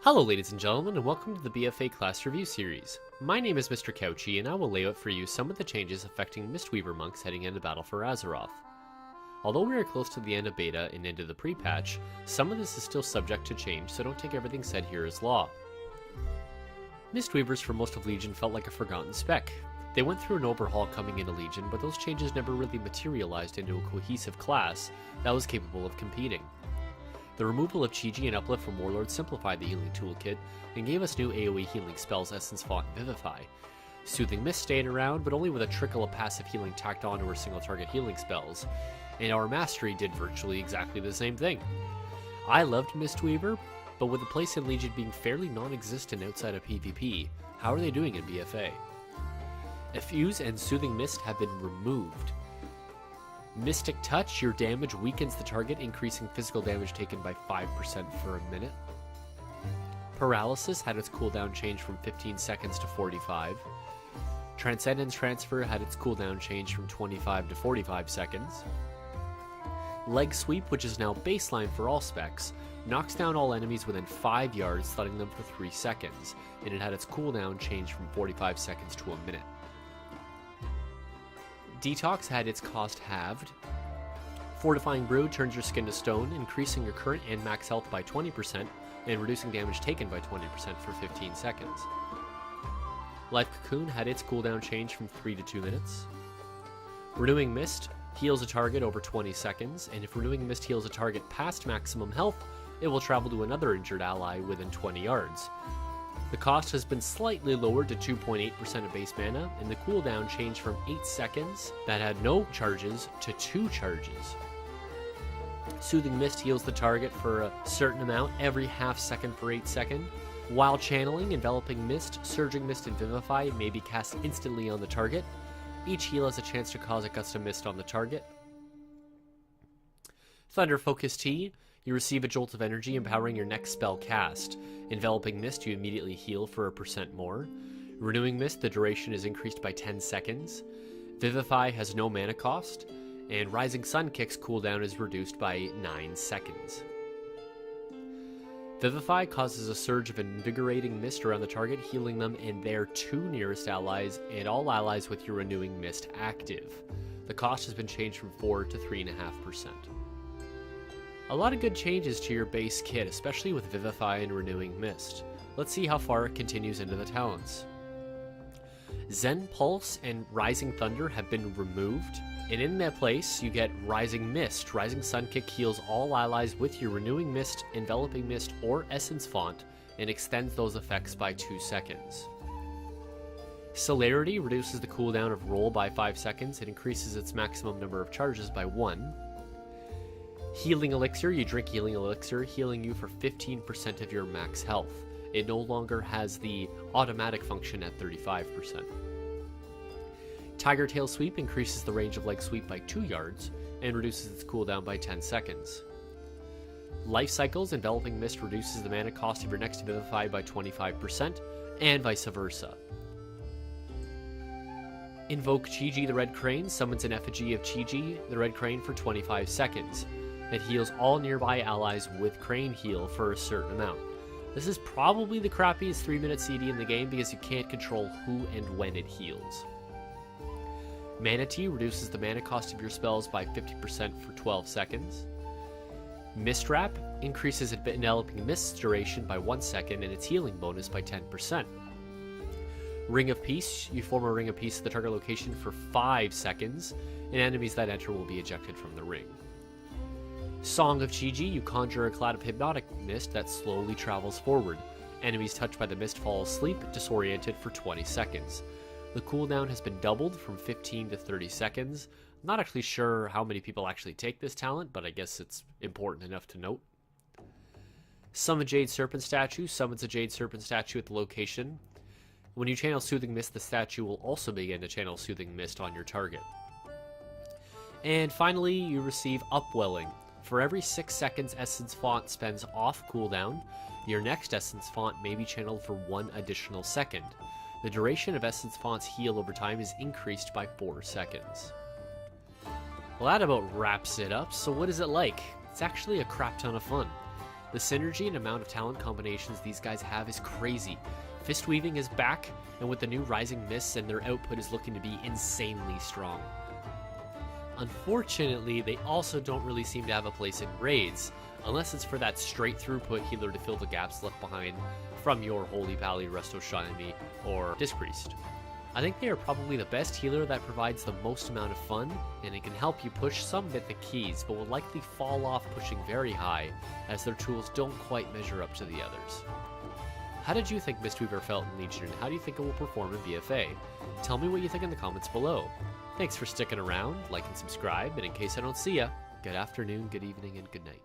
Hello ladies and gentlemen, and welcome to the BFA class review series. My name is Mr. Couchy, and I will lay out for you some of the changes affecting Mistweaver Monks heading into battle for Azeroth. Although we are close to the end of beta and into the pre-patch, some of this is still subject to change, so don't take everything said here as law. Mistweavers for most of Legion felt like a forgotten spec. They went through an overhaul coming into Legion, but those changes never really materialized into a cohesive class that was capable of competing. The removal of Chi-Ji and Uplift from Warlord simplified the healing toolkit and gave us new AoE healing spells Essence Font and Vivify. Soothing Mist stayed around, but only with a trickle of passive healing tacked onto her single target healing spells, and our Mastery did virtually exactly the same thing. I loved Mistweaver, but with the place in Legion being fairly non-existent outside of PvP, how are they doing in BFA? Effuse and Soothing Mist have been removed. Mystic Touch, your damage weakens the target, increasing physical damage taken by 5% for a minute. Paralysis had its cooldown changed from 15 seconds to 45. Transcendence Transfer had its cooldown changed from 25 to 45 seconds. Leg Sweep, which is now baseline for all specs, knocks down all enemies within 5 yards, stunning them for 3 seconds, and it had its cooldown changed from 45 seconds to a minute. Detox had its cost halved. Fortifying Brew turns your skin to stone, increasing your current and max health by 20% and reducing damage taken by 20% for 15 seconds. Life Cocoon had its cooldown changed from 3 to 2 minutes. Renewing Mist heals a target over 20 seconds, and if Renewing Mist heals a target past maximum health, it will travel to another injured ally within 20 yards. The cost has been slightly lowered to 2.8% of base mana, and the cooldown changed from 8 seconds that had no charges to 2 charges. Soothing Mist heals the target for a certain amount every half second for 8 seconds. While channeling Enveloping Mist, Surging Mist, and Vivify may be cast instantly on the target. Each heal has a chance to cause a gust of mist on the target. Thunder Focus Tea. You receive a jolt of energy, empowering your next spell cast. Enveloping Mist, you immediately heal for 1% more. Renewing Mist, the duration is increased by 10 seconds. Vivify has no mana cost. And Rising Sun Kick's cooldown is reduced by 9 seconds. Vivify causes a surge of invigorating mist around the target, healing them and their 2 nearest allies, and all allies with your Renewing Mist active. The cost has been changed from 4 to 3.5%. A lot of good changes to your base kit, especially with Vivify and Renewing Mist. Let's see how far it continues into the talents. Zen Pulse and Rising Thunder have been removed, and in their place you get Rising Mist. Rising Sun Kick heals all allies with your Renewing Mist, Enveloping Mist, or Essence Font, and extends those effects by 2 seconds. Celerity reduces the cooldown of roll by 5 seconds and increases its maximum number of charges by 1. Healing Elixir, you drink Healing Elixir, healing you for 15% of your max health. It no longer has the automatic function at 35%. Tiger Tail Sweep increases the range of Leg Sweep by 2 yards and reduces its cooldown by 10 seconds. Life Cycles Enveloping Mist reduces the mana cost of your next Vivify by 25%, and vice versa. Invoke Chi-Ji the Red Crane summons an effigy of Chi-Ji the Red Crane for 25 seconds. It heals all nearby allies with Crane Heal for a certain amount. This is probably the crappiest 3-minute CD in the game because you can't control who and when it heals. Mana Tea reduces the mana cost of your spells by 50% for 12 seconds. Mist Wrap increases Enveloping Mist's duration by 1 second and its healing bonus by 10%. Ring of Peace, you form a Ring of Peace at the target location for 5 seconds, and enemies that enter will be ejected from the ring. Song of Chi-Ji, you conjure a cloud of hypnotic mist that slowly travels forward. Enemies touched by the mist fall asleep, disoriented for 20 seconds. The cooldown has been doubled from 15 to 30 seconds. I'm not actually sure how many people actually take this talent, but I guess it's important enough to note. Summon Jade Serpent Statue summons a Jade Serpent Statue at the location. When you channel Soothing Mist, the statue will also begin to channel Soothing Mist on your target. And finally, you receive Upwelling. For every 6 seconds Essence Font spends off cooldown, your next Essence Font may be channeled for 1 additional second. The duration of Essence Font's heal over time is increased by 4 seconds. Well, that about wraps it up. So what is it like? It's actually a crap ton of fun. The synergy and amount of talent combinations these guys have is crazy. Fist Weaving is back, and with the new Rising Mists, and their output is looking to be insanely strong. Unfortunately, they also don't really seem to have a place in raids, unless it's for that straight throughput healer to fill the gaps left behind from your Holy Pally, Resto Shiny, or Disc Priest. I think they are probably the best healer that provides the most amount of fun, and it can help you push some mythic keys, but will likely fall off pushing very high, as their tools don't quite measure up to the others. How did you think Mistweaver felt in Legion, and how do you think it will perform in BFA? Tell me what you think in the comments below. Thanks for sticking around, like and subscribe, and in case I don't see ya, good afternoon, good evening, and good night.